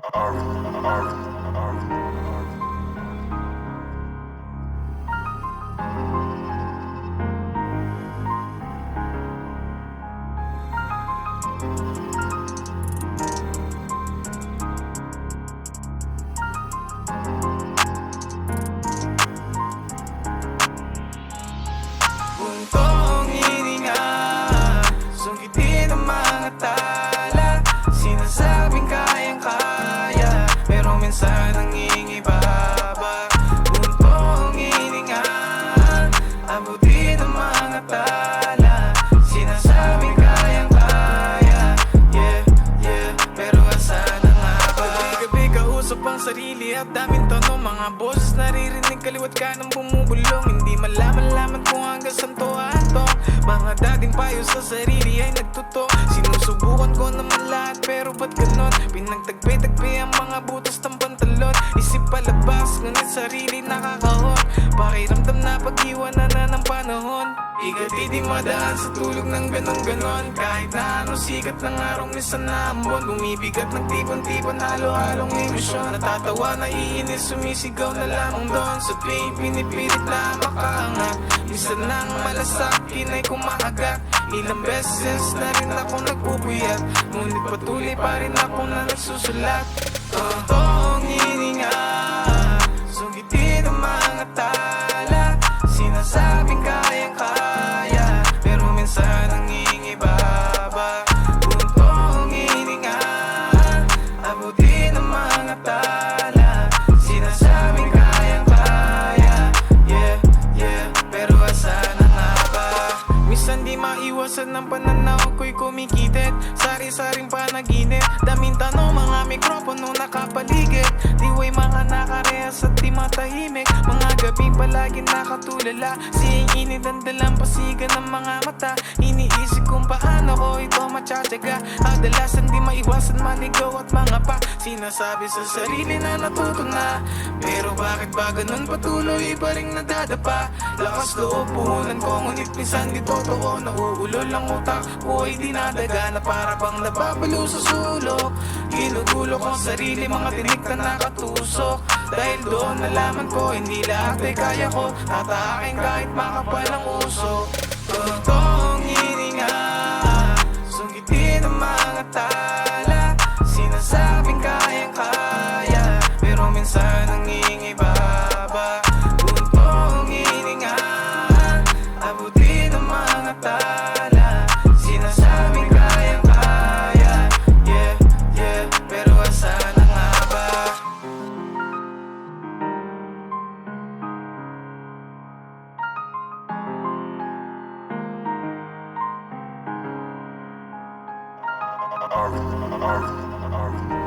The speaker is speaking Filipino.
Buntong hininga, sungkitin ang mga tala. Sinasabing kayang-kaya, pero minsan nangingibaba. Buntong hininga, abutin ang mga tala. Sinasabing kayang-kaya, yeah, yeah, pero asan na nga ba? Gabi-gabi kausap ang sarili at daming tanong. Mga boses naririnig kaliwat kanang bumubulong. Hindi malaman-laman kung hanggang saan to atong. Mga dating payo sa sarili ay nagtuto. Sinusubukan ko naman lahat pero ba't ganon? Pinagtagpi-tagpi ang mga butas ng pantalon. Isip palabas, ngunit sarili nakakahon. Pakiramdam na pag-iwanan na ng panahon. Igati di madaan sa tulog ng ganon-ganon. Kahit na ano sikat ng araw minsan na ambon. Bumibigat nagtipon-tipon, halo-halong emosyon. Natatawa, naiinis, sumisigaw na lamang doon. Sa tuwing pinipilit na makaangat, minsan nang malasakin ay kumahagat. Ilang beses na rin ako nagpupuyat, ngunit patuloy pa rin ako na nagsusulat. Toong hininga, sugitin ang mga tala. Sinasabing kayang-kaya, pero minsan nangingibaba. Buntong hininga, abutin ang mga tala. Sinasabing kayang-kaya, yeah, yeah, pero asan na nga ba? Minsan di maiwasan ng pananaw ko'y kumikitit. Sari-saring panaginip, daming tanong, mga mikropono nakapaligid. Diwa'y mga nakarehas at di matahimik. Mga gabi palagi nakatulala, siyang init ang dalampasigan ng mga mata. Iniisip kung paano ko ito matsyatsaga. Kadalasan di maiwasan maligaw at mga pa. Sinasabi sa sarili na natuto na, pero bakit ba ganun patuloy pa rin nadadapa? Lakas loob puhunan ko, ngunit minsan di totoo. Nauulol ang utak ko ay dinadaga na para bang nababalo sa sulok. Ginugulo ko ang sarili, mga tinik na nakatusok. Dahil doon nalaman ko, hindi lahat ay kaya ko. Tatakin kahit makapal ang usok. Toong hininga, sungkitin ang mga tala. Sinasabing kayang-kaya, pero minsan nangingibaba. Buntong hininga, abutin ang mga tala. Sinasabing kayang-kaya, yeah, yeah, pero asan na nga ba? Ari.